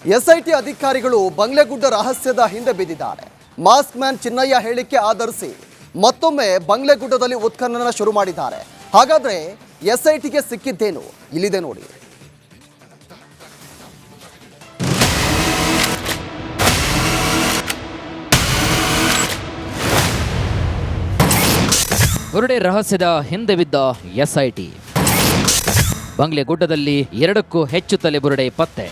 SIT ಅಧಿಕಾರಿಗಳು ಬಂಗ್ಲೆಗುಡ್ಡ ರಹಸ್ಯದ ಹಿಂದೆ ಬಿದ್ದಿದ್ದಾರೆ. ಮಾಸ್ಕ್ ಮ್ಯಾನ್ ಚಿನ್ನಯ್ಯ ಹೇಳಿಕೆ ಆಧರಿಸಿ ಮತ್ತೊಮ್ಮೆ ಬಂಗ್ಲೆಗುಡ್ಡದಲ್ಲಿ ಉತ್ಖನನ ಶುರು ಮಾಡಿದ್ದಾರೆ. ಹಾಗಾದ್ರೆ ಎಸ್ಐಟಿಗೆ ಸಿಕ್ಕಿದ್ದೇನು ಇಲ್ಲಿದೆ ನೋಡಿ. ಬುರುಡೆ ರಹಸ್ಯದ ಹಿಂದೆ ಬಿದ್ದ ಎಸ್ಐಟಿ. ಬಂಗ್ಲೆಗುಡ್ಡದಲ್ಲಿ 2ಕ್ಕೂ ಹೆಚ್ಚು ತಲೆಬುರುಡೆ ಪತ್ತೆ.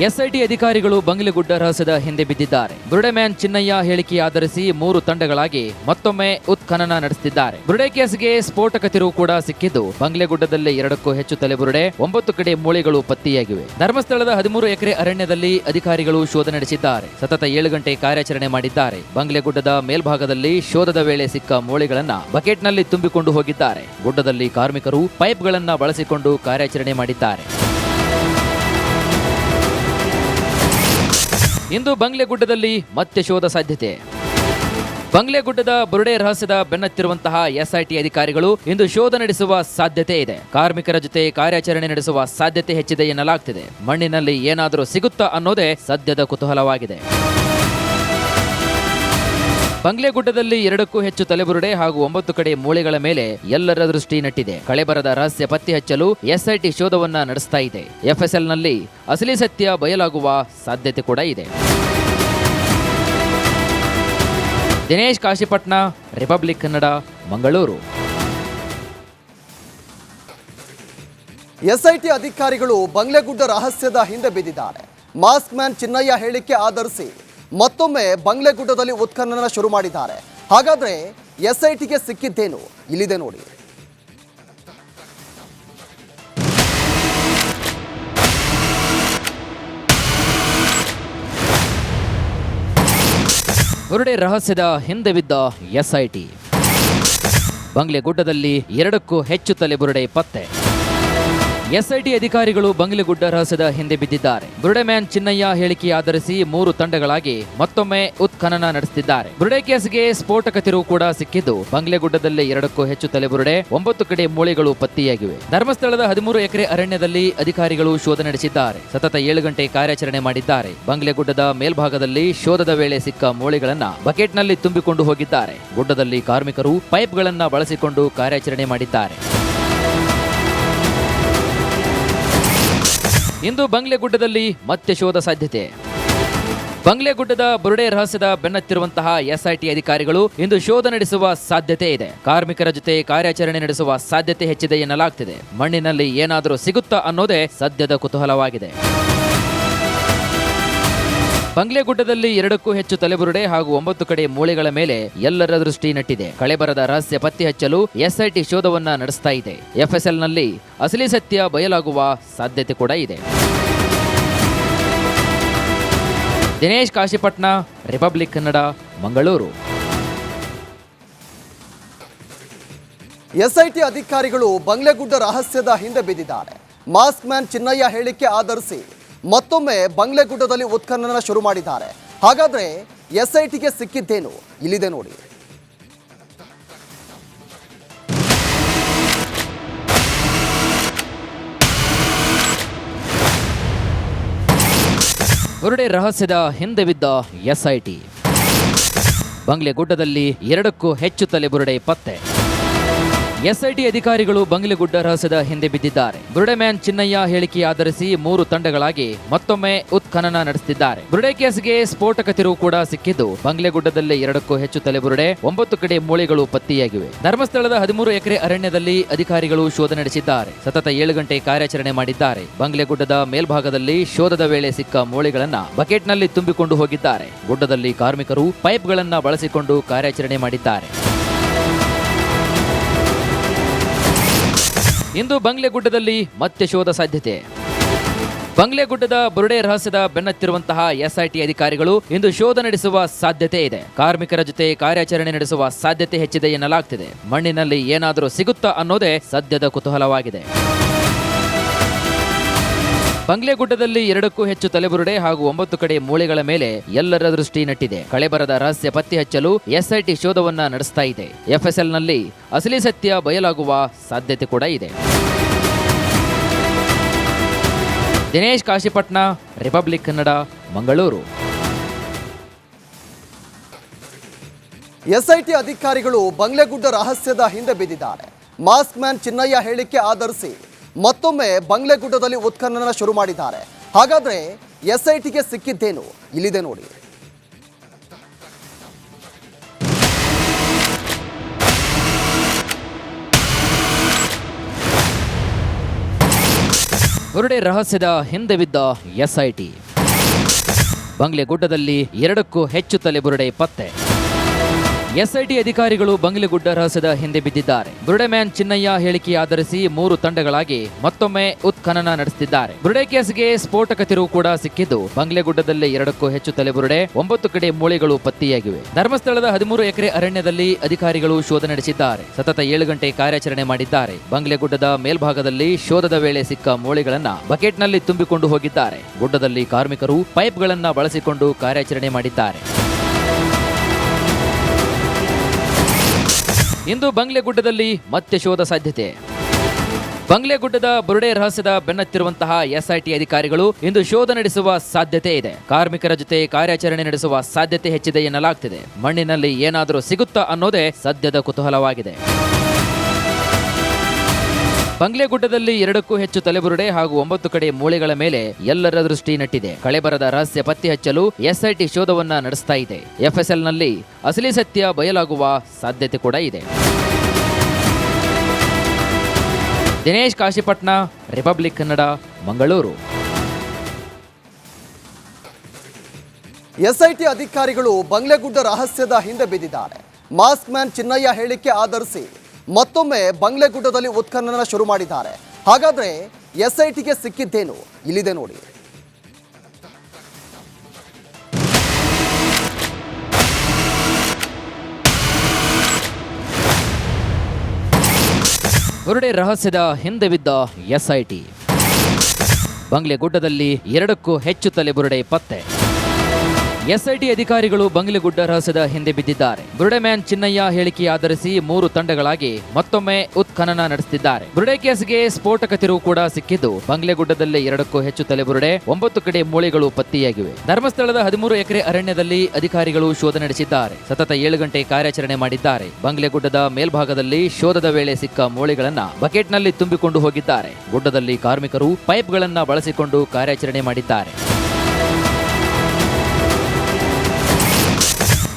ಎಸ್ಐಟಿ ಅಧಿಕಾರಿಗಳು ಬಂಗ್ಲೆಗುಡ್ಡ ರಹಸ್ಯದ ಹಿಂದೆ ಬಿದ್ದಿದ್ದಾರೆ. ಬುರುಡೆ ಮ್ಯಾನ್ ಚಿನ್ನಯ್ಯ ಹೇಳಿಕೆ ಆಧರಿಸಿ 3 ತಂಡಗಳಾಗಿ ಮತ್ತೊಮ್ಮೆ ಉತ್ಖನನ ನಡೆಸುತ್ತಿದ್ದಾರೆ. ಬುರುಡೆ ಕೇಸ್ಗೆ ಸ್ಫೋಟಕ ತಿರುವು ಕೂಡ ಸಿಕ್ಕಿದ್ದು, ಬಂಗ್ಲೆಗುಡ್ಡದಲ್ಲಿ 2ಕ್ಕೂ ಹೆಚ್ಚು ತಲೆಬುರುಡೆ, 9 ಕಡೆ ಮೂಳೆಗಳು ಪತ್ತೆಯಾಗಿವೆ. ಧರ್ಮಸ್ಥಳದ 13 ಎಕರೆ ಅರಣ್ಯದಲ್ಲಿ ಅಧಿಕಾರಿಗಳು ಶೋಧ ನಡೆಸಿದ್ದಾರೆ. ಸತತ 7 ಗಂಟೆ ಕಾರ್ಯಾಚರಣೆ ಮಾಡಿದ್ದಾರೆ. ಬಂಗ್ಲೆಗುಡ್ಡದ ಮೇಲ್ಭಾಗದಲ್ಲಿ ಶೋಧದ ವೇಳೆ ಸಿಕ್ಕ ಮೂಳೆಗಳನ್ನ ಬಕೆಟ್ನಲ್ಲಿ ತುಂಬಿಕೊಂಡು ಹೋಗಿದ್ದಾರೆ. ಗುಡ್ಡದಲ್ಲಿ ಕಾರ್ಮಿಕರು ಪೈಪ್ಗಳನ್ನ ಬಳಸಿಕೊಂಡು ಕಾರ್ಯಾಚರಣೆ ಮಾಡಿದ್ದಾರೆ. ಇಂದು ಬಂಗ್ಲೆಗುಡ್ಡದಲ್ಲಿ ಮತ್ತೆ ಶೋಧ ಸಾಧ್ಯತೆ. ಬಂಗ್ಲೆಗುಡ್ಡದ ಬುರುಡೆ ರಹಸ್ಯದ ಬೆನ್ನತ್ತಿರುವಂತಹ ಎಸ್ಐಟಿ ಅಧಿಕಾರಿಗಳು ಇಂದು ಶೋಧ ನಡೆಸುವ ಸಾಧ್ಯತೆ ಇದೆ. ಕಾರ್ಮಿಕರ ಜೊತೆ ಕಾರ್ಯಾಚರಣೆ ನಡೆಸುವ ಸಾಧ್ಯತೆ ಹೆಚ್ಚಿದೆ ಎನ್ನಲಾಗ್ತಿದೆ. ಮಣ್ಣಿನಲ್ಲಿ ಏನಾದರೂ ಸಿಗುತ್ತಾ ಅನ್ನೋದೇ ಸದ್ಯದ ಕುತೂಹಲವಾಗಿದೆ. ಬಂಗ್ಲೆಗುಡ್ಡದಲ್ಲಿ 2ಕ್ಕೂ ಹೆಚ್ಚು ತಲೆಬುರುಡೆ ಹಾಗೂ 9 ಕಡೆ ಮೂಳೆಗಳ ಮೇಲೆ ಎಲ್ಲರ ದೃಷ್ಟಿ ನೆಟ್ಟಿದೆ. ಕಳೆಬರದ ರಹಸ್ಯ ಪತ್ತೆ ಹಚ್ಚಲು ಎಸ್ಐಟಿ ಶೋಧವನ್ನ ನಡೆಸ್ತಾ ಇದೆ. ಎಫ್ಎಸ್ಎಲ್ನಲ್ಲಿ ಅಸಲಿ ಸತ್ಯ ಬಯಲಾಗುವ ಸಾಧ್ಯತೆ ಕೂಡ ಇದೆ. ದಿನೇಶ್ ಕಾಶಿಪಟ್ನ, ರಿಪಬ್ಲಿಕ್ ಕನ್ನಡ, ಮಂಗಳೂರು. ಎಸ್ಐಟಿ ಅಧಿಕಾರಿಗಳು ಬಂಗ್ಲೆಗುಡ್ಡ ರಹಸ್ಯದ ಹಿಂದೆ ಬಿದ್ದಿದ್ದಾರೆ. ಮಾಸ್ಕ್ ಮ್ಯಾನ್ ಚಿನ್ನಯ್ಯ ಹೇಳಿಕೆ ಆಧರಿಸಿ ಮತ್ತೊಮ್ಮೆ ಬಂಗ್ಲೆಗುಡ್ಡದಲ್ಲಿ ಉತ್ಖನನ ಶುರು ಮಾಡಿದ್ದಾರೆ. ಹಾಗಾದ್ರೆ ಎಸ್ಐಟಿಗೆ ಸಿಕ್ಕಿದ್ದೇನು ಇಲ್ಲಿದೆ ನೋಡಿ. ಬುರುಡೆ ರಹಸ್ಯದ ಹಿಂದೆ ಬಿದ್ದ ಎಸ್ಐಟಿ. ಬಂಗ್ಲೆಗುಡ್ಡದಲ್ಲಿ 2ಕ್ಕೂ ಹೆಚ್ಚು ತಲೆಬುರುಡೆ ಪತ್ತೆ. ಎಸ್ಐಟಿ ಅಧಿಕಾರಿಗಳು ಬಂಗ್ಲೆಗುಡ್ಡ ರಹಸ್ಯದ ಹಿಂದೆ ಬಿದ್ದಿದ್ದಾರೆ. ಬುರುಡೆ ಮ್ಯಾನ್ ಚಿನ್ನಯ್ಯ ಹೇಳಿಕೆ ಆಧರಿಸಿ 3 ತಂಡಗಳಾಗಿ ಮತ್ತೊಮ್ಮೆ ಉತ್ಖನನ ನಡೆಸುತ್ತಿದ್ದಾರೆ. ಬುರುಡೆ ಕೇಸ್ಗೆ ಸ್ಫೋಟಕ ತಿರುವು ಕೂಡ ಸಿಕ್ಕಿದ್ದು, ಬಂಗ್ಲೆಗುಡ್ಡದಲ್ಲಿ 2ಕ್ಕೂ ಹೆಚ್ಚು ತಲೆಬುರುಡೆ, 9 ಕಡೆ ಮೂಳೆಗಳು ಪತ್ತೆಯಾಗಿವೆ. ಧರ್ಮಸ್ಥಳದ 13 ಎಕರೆ ಅರಣ್ಯದಲ್ಲಿ ಅಧಿಕಾರಿಗಳು ಶೋಧ ನಡೆಸಿದ್ದಾರೆ. ಸತತ 7 ಗಂಟೆ ಕಾರ್ಯಾಚರಣೆ ಮಾಡಿದ್ದಾರೆ. ಬಂಗ್ಲೆಗುಡ್ಡದ ಮೇಲ್ಭಾಗದಲ್ಲಿ ಶೋಧದ ವೇಳೆ ಸಿಕ್ಕ ಮೂಳೆಗಳನ್ನ ಬಕೆಟ್ನಲ್ಲಿ ತುಂಬಿಕೊಂಡು ಹೋಗಿದ್ದಾರೆ. ಗುಡ್ಡದಲ್ಲಿ ಕಾರ್ಮಿಕರು ಪೈಪ್ಗಳನ್ನ ಬಳಸಿಕೊಂಡು ಕಾರ್ಯಾಚರಣೆ ಮಾಡಿದ್ದಾರೆ. ಇಂದು ಬಂಗ್ಲೆಗುಡ್ಡದಲ್ಲಿ ಮತ್ತೆ ಶೋಧ ಸಾಧ್ಯತೆ. ಬಂಗ್ಲೆಗುಡ್ಡದ ಬುರುಡೆ ರಹಸ್ಯದ ಬೆನ್ನತ್ತಿರುವಂತಹ ಎಸ್ಐಟಿ ಅಧಿಕಾರಿಗಳು ಇಂದು ಶೋಧ ನಡೆಸುವ ಸಾಧ್ಯತೆ ಇದೆ. ಕಾರ್ಮಿಕರ ಜೊತೆ ಕಾರ್ಯಾಚರಣೆ ನಡೆಸುವ ಸಾಧ್ಯತೆ ಹೆಚ್ಚಿದೆ ಎನ್ನಲಾಗ್ತಿದೆ. ಮಣ್ಣಿನಲ್ಲಿ ಏನಾದರೂ ಸಿಗುತ್ತಾ ಅನ್ನೋದೇ ಸದ್ಯದ ಕುತೂಹಲವಾಗಿದೆ. ಬಂಗ್ಲೆಗುಡ್ಡದಲ್ಲಿ 2ಕ್ಕೂ ಹೆಚ್ಚು ತಲೆಬುರುಡೆ ಹಾಗೂ 9 ಕಡೆ ಮೂಳೆಗಳ ಮೇಲೆ ಎಲ್ಲರ ದೃಷ್ಟಿ ನೆಟ್ಟಿದೆ. ಕಳೆಬರದ ರಹಸ್ಯ ಪತ್ತೆ ಹಚ್ಚಲು ಎಸ್ಐಟಿ ಶೋಧವನ್ನ ನಡೆಸ್ತಾ ಇದೆ. ಎಫ್ಎಸ್ಎಲ್ನಲ್ಲಿ ಅಸಲಿ ಸತ್ಯ ಬಯಲಾಗುವ ಸಾಧ್ಯತೆ ಕೂಡ ಇದೆ. ದಿನೇಶ್ ಕಾಶಿಪಟ್ನ, ರಿಪಬ್ಲಿಕ್ ಕನ್ನಡ, ಮಂಗಳೂರು. ಎಸ್ಐಟಿ ಅಧಿಕಾರಿಗಳು ಬಂಗ್ಲೆಗುಡ್ಡ ರಹಸ್ಯದ ಹಿಂದೆ ಬಿದ್ದಿದ್ದಾರೆ. ಮಾಸ್ಕ್ ಮ್ಯಾನ್ ಚಿನ್ನಯ್ಯ ಹೇಳಿಕೆ ಆಧರಿಸಿ ಮತ್ತೊಮ್ಮೆ ಬಂಗ್ಲೆಗುಡ್ಡದಲ್ಲಿ ಉತ್ಖನನ ಶುರು ಮಾಡಿದ್ದಾರೆ. ಹಾಗಾದ್ರೆ ಎಸ್ಐಟಿಗೆ ಸಿಕ್ಕಿದ್ದೇನು ಇಲ್ಲಿದೆ ನೋಡಿ. ಬುರುಡೆ ರಹಸ್ಯದ ಹಿಂದೆ ಬಿದ್ದ ಎಸ್ಐಟಿ. ಬಂಗ್ಲೆಗುಡ್ಡದಲ್ಲಿ 2ಕ್ಕೂ ಹೆಚ್ಚು ತಲೆಬುರುಡೆ ಪತ್ತೆ. ಎಸ್ಐಟಿ ಅಧಿಕಾರಿಗಳು ಬಂಗ್ಲೆಗುಡ್ಡ ರಹಸ್ಯದ ಹಿಂದೆ ಬಿದ್ದಿದ್ದಾರೆ. ಬುರುಡೆ ಮ್ಯಾನ್ ಚಿನ್ನಯ್ಯ ಹೇಳಿಕೆ ಆಧರಿಸಿ 3 ತಂಡಗಳಾಗಿ ಮತ್ತೊಮ್ಮೆ ಉತ್ಖನನ ನಡೆಸುತ್ತಿದ್ದಾರೆ. ಬುರುಡೆ ಕೇಸ್ಗೆ ಸ್ಫೋಟಕ ತಿರುವು ಕೂಡ ಸಿಕ್ಕಿದ್ದು, ಬಂಗ್ಲೆಗುಡ್ಡದಲ್ಲಿ 2ಕ್ಕೂ ಹೆಚ್ಚು ತಲೆಬುರುಡೆ, 9 ಕಡೆ ಮೂಳೆಗಳು ಪತ್ತೆಯಾಗಿವೆ. ಧರ್ಮಸ್ಥಳದ 13 ಎಕರೆ ಅರಣ್ಯದಲ್ಲಿ ಅಧಿಕಾರಿಗಳು ಶೋಧ ನಡೆಸಿದ್ದಾರೆ. ಸತತ 7 ಗಂಟೆ ಕಾರ್ಯಾಚರಣೆ ಮಾಡಿದ್ದಾರೆ. ಬಂಗ್ಲೆಗುಡ್ಡದ ಮೇಲ್ಭಾಗದಲ್ಲಿ ಶೋಧದ ವೇಳೆ ಸಿಕ್ಕ ಮೂಳೆಗಳನ್ನ ಬಕೆಟ್ನಲ್ಲಿ ತುಂಬಿಕೊಂಡು ಹೋಗಿದ್ದಾರೆ. ಗುಡ್ಡದಲ್ಲಿ ಕಾರ್ಮಿಕರು ಪೈಪ್ಗಳನ್ನ ಬಳಸಿಕೊಂಡು ಕಾರ್ಯಾಚರಣೆ ಮಾಡಿದ್ದಾರೆ. ಇಂದು ಬಂಗ್ಲೆಗುಡ್ಡದಲ್ಲಿ ಮತ್ತೆ ಶೋಧ ಸಾಧ್ಯತೆ. ಬಂಗ್ಲೆಗುಡ್ಡದ ಬುರುಡೆ ರಹಸ್ಯದ ಬೆನ್ನತ್ತಿರುವಂತಹ ಎಸ್ಐಟಿ ಅಧಿಕಾರಿಗಳು ಇಂದು ಶೋಧ ನಡೆಸುವ ಸಾಧ್ಯತೆ ಇದೆ. ಕಾರ್ಮಿಕರ ಜೊತೆ ಕಾರ್ಯಾಚರಣೆ ನಡೆಸುವ ಸಾಧ್ಯತೆ ಹೆಚ್ಚಿದೆ ಎನ್ನಲಾಗ್ತಿದೆ. ಮಣ್ಣಿನಲ್ಲಿ ಏನಾದರೂ ಸಿಗುತ್ತಾ ಅನ್ನೋದೇ ಸದ್ಯದ ಕುತೂಹಲವಾಗಿದೆ. ಬಂಗ್ಲೆಗುಡ್ಡದಲ್ಲಿ 2ಕ್ಕೂ ಹೆಚ್ಚು ತಲೆಬುರುಡೆ ಹಾಗೂ 9 ಕಡೆ ಮೂಳೆಗಳ ಮೇಲೆ ಎಲ್ಲರ ದೃಷ್ಟಿ ನೆಟ್ಟಿದೆ. ಕಳೆಬರದ ರಹಸ್ಯ ಪತ್ತೆ ಹಚ್ಚಲು ಎಸ್ಐಟಿ ಶೋಧವನ್ನ ನಡೆಸ್ತಾ ಇದೆ. ಎಫ್ಎಸ್ಎಲ್ನಲ್ಲಿ ಅಸಲಿ ಸತ್ಯ ಬಯಲಾಗುವ ಸಾಧ್ಯತೆ ಕೂಡ ಇದೆ. ದಿನೇಶ್ ಕಾಶಿಪಟ್ನ, ರಿಪಬ್ಲಿಕ್ ಕನ್ನಡ, ಮಂಗಳೂರು. ಎಸ್ಐಟಿ ಅಧಿಕಾರಿಗಳು ಬಂಗ್ಲೆಗುಡ್ಡ ರಹಸ್ಯದ ಹಿಂದೆ ಬಿದ್ದಿದ್ದಾರೆ. ಮಾಸ್ಕ್ ಮ್ಯಾನ್ ಚಿನ್ನಯ್ಯ ಹೇಳಿಕೆ ಆಧರಿಸಿ ಮತ್ತೊಮ್ಮೆ ಬಂಗ್ಲೆಗುಡ್ಡದಲ್ಲಿ ಉತ್ಖನನ ಶುರು ಮಾಡಿದ್ದಾರೆ. ಹಾಗಾದ್ರೆ ಎಸ್ಐಟಿಗೆ ಸಿಕ್ಕಿದ್ದೇನು ಇಲ್ಲಿದೆ ನೋಡಿ. ಬುರುಡೆ ರಹಸ್ಯದ ಹಿಂದೆ ಬಿದ್ದ ಎಸ್ಐಟಿ. ಬಂಗ್ಲೆಗುಡ್ಡದಲ್ಲಿ 2ಕ್ಕೂ ಹೆಚ್ಚು ತಲೆಬುರುಡೆ ಪತ್ತೆ. ಎಸ್ಐಟಿ ಅಧಿಕಾರಿಗಳು ಬಂಗ್ಲೆಗುಡ್ಡ ರಹಸ್ಯದ ಹಿಂದೆ ಬಿದ್ದಿದ್ದಾರೆ. ಬುರುಡೆ ಮ್ಯಾನ್ ಚಿನ್ನಯ್ಯ ಹೇಳಿಕೆ ಆಧರಿಸಿ 3 ತಂಡಗಳಾಗಿ ಮತ್ತೊಮ್ಮೆ ಉತ್ಖನನ ನಡೆಸುತ್ತಿದ್ದಾರೆ. ಬುರುಡೆ ಕೇಸ್ಗೆ ಸ್ಫೋಟಕ ತಿರುವು ಕೂಡ ಸಿಕ್ಕಿದ್ದು, ಬಂಗ್ಲೆಗುಡ್ಡದಲ್ಲಿ 2ಕ್ಕೂ ಹೆಚ್ಚು ತಲೆಬುರುಡೆ, 9 ಕಡೆ ಮೂಳೆಗಳು ಪತ್ತೆಯಾಗಿವೆ. ಧರ್ಮಸ್ಥಳದ 13 ಎಕರೆ ಅರಣ್ಯದಲ್ಲಿ ಅಧಿಕಾರಿಗಳು ಶೋಧ ನಡೆಸಿದ್ದಾರೆ. ಸತತ 7 ಗಂಟೆ ಕಾರ್ಯಾಚರಣೆ ಮಾಡಿದ್ದಾರೆ. ಬಂಗ್ಲೆಗುಡ್ಡದ ಮೇಲ್ಭಾಗದಲ್ಲಿ ಶೋಧದ ವೇಳೆ ಸಿಕ್ಕ ಮೂಳೆಗಳನ್ನ ಬಕೆಟ್ನಲ್ಲಿ ತುಂಬಿಕೊಂಡು ಹೋಗಿದ್ದಾರೆ. ಗುಡ್ಡದಲ್ಲಿ ಕಾರ್ಮಿಕರು ಪೈಪ್ಗಳನ್ನ ಬಳಸಿಕೊಂಡು ಕಾರ್ಯಾಚರಣೆ ಮಾಡಿದ್ದಾರೆ. ಇಂದು ಬಂಗ್ಲೆಗುಡ್ಡದಲ್ಲಿ ಮತ್ತೆ ಶೋಧ ಸಾಧ್ಯತೆ. ಬಂಗ್ಲೆಗುಡ್ಡದ ಬುರುಡೆ ರಹಸ್ಯದ ಬೆನ್ನತ್ತಿರುವಂತಹ ಎಸ್ಐಟಿ ಅಧಿಕಾರಿಗಳು ಇಂದು ಶೋಧ ನಡೆಸುವ ಸಾಧ್ಯತೆ ಇದೆ. ಕಾರ್ಮಿಕರ ಜೊತೆ ಕಾರ್ಯಾಚರಣೆ ನಡೆಸುವ ಸಾಧ್ಯತೆ ಹೆಚ್ಚಿದೆ ಎನ್ನಲಾಗ್ತಿದೆ. ಮಣ್ಣಿನಲ್ಲಿ ಏನಾದರೂ ಸಿಗುತ್ತಾ ಅನ್ನೋದೇ ಸದ್ಯದ ಕುತೂಹಲವಾಗಿದೆ. ಬಂಗ್ಲೆಗುಡ್ಡದಲ್ಲಿ 2ಕ್ಕೂ ಹೆಚ್ಚು ತಲೆಬುರುಡೆ ಹಾಗೂ 9 ಕಡೆ ಮೂಳೆಗಳ ಮೇಲೆ ಎಲ್ಲರ ದೃಷ್ಟಿ ನೆಟ್ಟಿದೆ. ಕಳೆಬರದ ರಹಸ್ಯ ಪತ್ತೆ ಹಚ್ಚಲು ಎಸ್ಐಟಿ ಶೋಧವನ್ನ ನಡೆಸ್ತಾ ಇದೆ. ಎಫ್ಎಸ್ಎಲ್ನಲ್ಲಿ ಅಸಲಿ ಸತ್ಯ ಬಯಲಾಗುವ ಸಾಧ್ಯತೆ ಕೂಡ ಇದೆ. ದಿನೇಶ್ ಕಾಶಿಪಟ್ನ, ರಿಪಬ್ಲಿಕ್ ಕನ್ನಡ, ಮಂಗಳೂರು. ಎಸ್ಐಟಿ ಅಧಿಕಾರಿಗಳು ಬಂಗ್ಲೆಗುಡ್ಡ ರಹಸ್ಯದ ಹಿಂದೆ ಬಿದ್ದಿದ್ದಾರೆ. ಮಾಸ್ಕ್ ಮ್ಯಾನ್ ಚಿನ್ನಯ್ಯ ಹೇಳಿಕೆ ಆಧರಿಸಿ ಮತ್ತೊಮ್ಮೆ ಬಂಗ್ಲೆಗುಡ್ಡದಲ್ಲಿ ಉತ್ಖನನ ಶುರು ಮಾಡಿದ್ದಾರೆ. ಹಾಗಾದ್ರೆ ಎಸ್ಐಟಿಗೆ ಸಿಕ್ಕಿದ್ದೇನು ಇಲ್ಲಿದೆ ನೋಡಿ. ಬುರುಡೆ ರಹಸ್ಯದ ಹಿಂದೆ ಬಿದ್ದ ಎಸ್ಐಟಿ. ಬಂಗ್ಲೆಗುಡ್ಡದಲ್ಲಿ 2ಕ್ಕೂ ಹೆಚ್ಚು ತಲೆಬುರುಡೆ ಪತ್ತೆ. ಎಸ್ಐಟಿ ಅಧಿಕಾರಿಗಳು ಬಂಗ್ಲೆಗುಡ್ಡ ರಹಸ್ಯದ ಹಿಂದೆ ಬಿದ್ದಿದ್ದಾರೆ. ಬುರುಡೆ ಮ್ಯಾನ್ ಚಿನ್ನಯ್ಯ ಹೇಳಿಕೆ ಆಧರಿಸಿ 3 ತಂಡಗಳಾಗಿ ಮತ್ತೊಮ್ಮೆ ಉತ್ಖನನ ನಡೆಸುತ್ತಿದ್ದಾರೆ. ಬುರುಡೆ ಕೇಸ್ಗೆ ಸ್ಫೋಟಕ ತಿರುವು ಕೂಡ ಸಿಕ್ಕಿದ್ದು, ಬಂಗ್ಲೆಗುಡ್ಡದಲ್ಲಿ 2ಕ್ಕೂ ಹೆಚ್ಚು ತಲೆಬುರುಡೆ, 9 ಕಡೆ ಮೂಳೆಗಳು ಪತ್ತೆಯಾಗಿವೆ. ಧರ್ಮಸ್ಥಳದ 13 ಎಕರೆ ಅರಣ್ಯದಲ್ಲಿ ಅಧಿಕಾರಿಗಳು ಶೋಧ ನಡೆಸಿದ್ದಾರೆ. ಸತತ 7 ಗಂಟೆ ಕಾರ್ಯಾಚರಣೆ ಮಾಡಿದ್ದಾರೆ. ಬಂಗ್ಲೆಗುಡ್ಡದ ಮೇಲ್ಭಾಗದಲ್ಲಿ ಶೋಧದ ವೇಳೆ ಸಿಕ್ಕ ಮೂಳೆಗಳನ್ನ ಬಕೆಟ್ನಲ್ಲಿ ತುಂಬಿಕೊಂಡು ಹೋಗಿದ್ದಾರೆ. ಗುಡ್ಡದಲ್ಲಿ ಕಾರ್ಮಿಕರು ಪೈಪ್ಗಳನ್ನ ಬಳಸಿಕೊಂಡು ಕಾರ್ಯಾಚರಣೆ ಮಾಡಿದ್ದಾರೆ.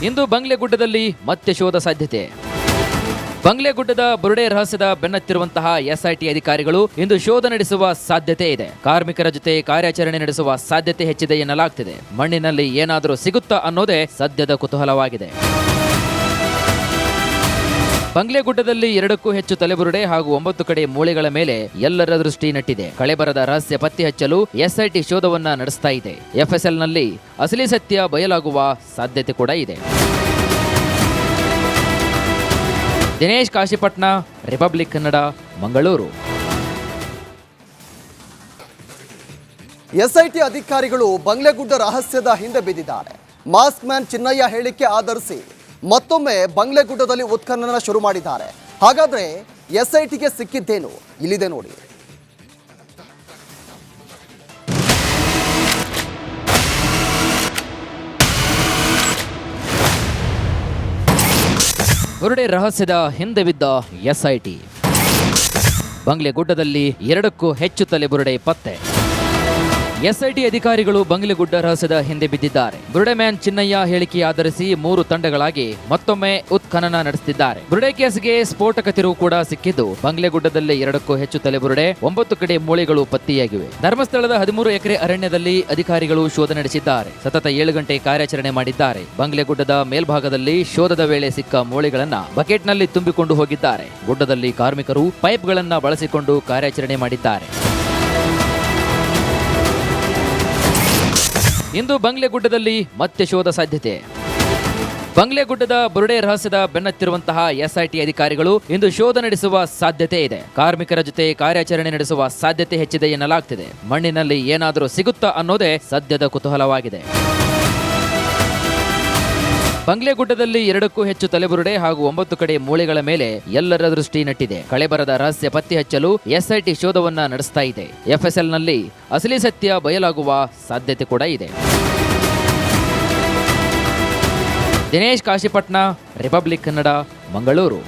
ಇಂದು ಬಂಗ್ಲೆಗುಡ್ಡದಲ್ಲಿ ಮತ್ತೆ ಶೋಧ ಸಾಧ್ಯತೆ. ಬಂಗ್ಲೆಗುಡ್ಡದ ಬುರುಡೆ ರಹಸ್ಯದ ಬೆನ್ನತ್ತಿರುವಂತಹ ಎಸ್ಐಟಿ ಅಧಿಕಾರಿಗಳು ಇಂದು ಶೋಧ ನಡೆಸುವ ಸಾಧ್ಯತೆ ಇದೆ. ಕಾರ್ಮಿಕರ ಜೊತೆ ಕಾರ್ಯಾಚರಣೆ ನಡೆಸುವ ಸಾಧ್ಯತೆ ಹೆಚ್ಚಿದೆ ಎನ್ನಲಾಗ್ತಿದೆ. ಮಣ್ಣಿನಲ್ಲಿ ಏನಾದರೂ ಸಿಗುತ್ತಾ ಅನ್ನೋದೇ ಸದ್ಯದ ಕುತೂಹಲವಾಗಿದೆ. ಬಂಗ್ಲೆಗುಡ್ಡದಲ್ಲಿ 2ಕ್ಕೂ ಹೆಚ್ಚು ತಲೆಬುರುಡೆ ಹಾಗೂ 9 ಕಡೆ ಮೂಳೆಗಳ ಮೇಲೆ ಎಲ್ಲರ ದೃಷ್ಟಿ ನೆಟ್ಟಿದೆ. ಕಳೆಬರದ ರಹಸ್ಯ ಪತ್ತೆ ಹಚ್ಚಲು ಎಸ್ಐಟಿ ಶೋಧವನ್ನ ನಡೆಸ್ತಾ ಇದೆ. ಎಫ್ಎಸ್ಎಲ್ನಲ್ಲಿ ಅಸಲಿ ಸತ್ಯ ಬಯಲಾಗುವ ಸಾಧ್ಯತೆ ಕೂಡ ಇದೆ. ದಿನೇಶ್ ಕಾಶಿಪಟ್ನ, ರಿಪಬ್ಲಿಕ್ ಕನ್ನಡ, ಮಂಗಳೂರು. ಎಸ್ಐಟಿ ಅಧಿಕಾರಿಗಳು ಬಂಗ್ಲೆಗುಡ್ಡ ರಹಸ್ಯದ ಹಿಂದೆ ಬಿದ್ದಿದ್ದಾರೆ. ಮಾಸ್ಕ್ ಮ್ಯಾನ್ ಚಿನ್ನಯ್ಯ ಹೇಳಿಕೆ ಆಧರಿಸಿ ಮತ್ತೊಮ್ಮೆ ಬಂಗ್ಲೆಗುಡ್ಡದಲ್ಲಿ ಉತ್ಖನನ ಶುರು ಮಾಡಿದ್ದಾರೆ. ಹಾಗಾದ್ರೆ ಎಸ್ಐಟಿಗೆ ಸಿಕ್ಕಿದ್ದೇನು ಇಲ್ಲಿದೆ ನೋಡಿ. ಬುರುಡೆ ರಹಸ್ಯದ ಹಿಂದೆ ಬಿದ್ದ ಎಸ್ಐಟಿ. ಬಂಗ್ಲೆಗುಡ್ಡದಲ್ಲಿ 2ಕ್ಕೂ ಹೆಚ್ಚು ತಲೆಬುರುಡೆ ಪತ್ತೆ. ಎಸ್ಐಟಿ ಅಧಿಕಾರಿಗಳು ಬಂಗ್ಲೆಗುಡ್ಡ ರಹಸ್ಯದ ಹಿಂದೆ ಬಿದ್ದಿದ್ದಾರೆ. ಬುರುಡೆ ಮ್ಯಾನ್ ಚಿನ್ನಯ್ಯ ಹೇಳಿಕೆ ಆಧರಿಸಿ 3 ತಂಡಗಳಾಗಿ ಮತ್ತೊಮ್ಮೆ ಉತ್ಖನನ ನಡೆಸುತ್ತಿದ್ದಾರೆ. ಬುರುಡೆ ಕೇಸ್ಗೆ ಸ್ಫೋಟಕ ತಿರುವು ಕೂಡ ಸಿಕ್ಕಿದ್ದು, ಬಂಗ್ಲೆಗುಡ್ಡದಲ್ಲಿ 2ಕ್ಕೂ ಹೆಚ್ಚು ತಲೆಬುರುಡೆ, 9 ಕಡೆ ಮೂಳೆಗಳು ಪತ್ತೆಯಾಗಿವೆ. ಧರ್ಮಸ್ಥಳದ 13 ಎಕರೆ ಅರಣ್ಯದಲ್ಲಿ ಅಧಿಕಾರಿಗಳು ಶೋಧ ನಡೆಸಿದ್ದಾರೆ. ಸತತ 7 ಗಂಟೆ ಕಾರ್ಯಾಚರಣೆ ಮಾಡಿದ್ದಾರೆ. ಬಂಗ್ಲೆಗುಡ್ಡದ ಮೇಲ್ಭಾಗದಲ್ಲಿ ಶೋಧದ ವೇಳೆ ಸಿಕ್ಕ ಮೂಳೆಗಳನ್ನ ಬಕೆಟ್ನಲ್ಲಿ ತುಂಬಿಕೊಂಡು ಹೋಗಿದ್ದಾರೆ. ಗುಡ್ಡದಲ್ಲಿ ಕಾರ್ಮಿಕರು ಪೈಪ್ಗಳನ್ನ ಬಳಸಿಕೊಂಡು ಕಾರ್ಯಾಚರಣೆ ಮಾಡಿದ್ದಾರೆ. ಇಂದು ಬಂಗ್ಲೆಗುಡ್ಡದಲ್ಲಿ ಮತ್ತೆ ಶೋಧ ಸಾಧ್ಯತೆ. ಬಂಗ್ಲೆಗುಡ್ಡದ ಬುರುಡೆ ರಹಸ್ಯದ ಬೆನ್ನತ್ತಿರುವಂತಹ ಎಸ್ಐಟಿ ಅಧಿಕಾರಿಗಳು ಇಂದು ಶೋಧ ನಡೆಸುವ ಸಾಧ್ಯತೆ ಇದೆ. ಕಾರ್ಮಿಕರ ಜೊತೆ ಕಾರ್ಯಾಚರಣೆ ನಡೆಸುವ ಸಾಧ್ಯತೆ ಹೆಚ್ಚಿದೆ ಎನ್ನಲಾಗ್ತಿದೆ. ಮಣ್ಣಿನಲ್ಲಿ ಏನಾದರೂ ಸಿಗುತ್ತಾ ಅನ್ನೋದೇ ಸದ್ಯದ ಕುತೂಹಲವಾಗಿದೆ. ಬಂಗ್ಲೆಗುಡ್ಡದಲ್ಲಿ 2ಕ್ಕೂ ಹೆಚ್ಚು ತಲೆಬುರುಡೆ ಹಾಗೂ 9 ಕಡೆ ಮೂಳೆಗಳ ಮೇಲೆ ಎಲ್ಲರ ದೃಷ್ಟಿ ನೆಟ್ಟಿದೆ. ಕಳೆಬರದ ರಹಸ್ಯ ಪತ್ತೆ ಹಚ್ಚಲು ಎಸ್ಐಟಿ ಶೋಧವನ್ನ ನಡೆಸ್ತಾ ಇದೆ. ಎಫ್ಎಸ್ಎಲ್ನಲ್ಲಿ ಅಸಲಿ ಸತ್ಯ ಬಯಲಾಗುವ ಸಾಧ್ಯತೆ ಕೂಡ ಇದೆ. ದಿನೇಶ್ ಕಾಶಿಪಟ್ನ, ರಿಪಬ್ಲಿಕ್ ಕನ್ನಡ, ಮಂಗಳೂರು.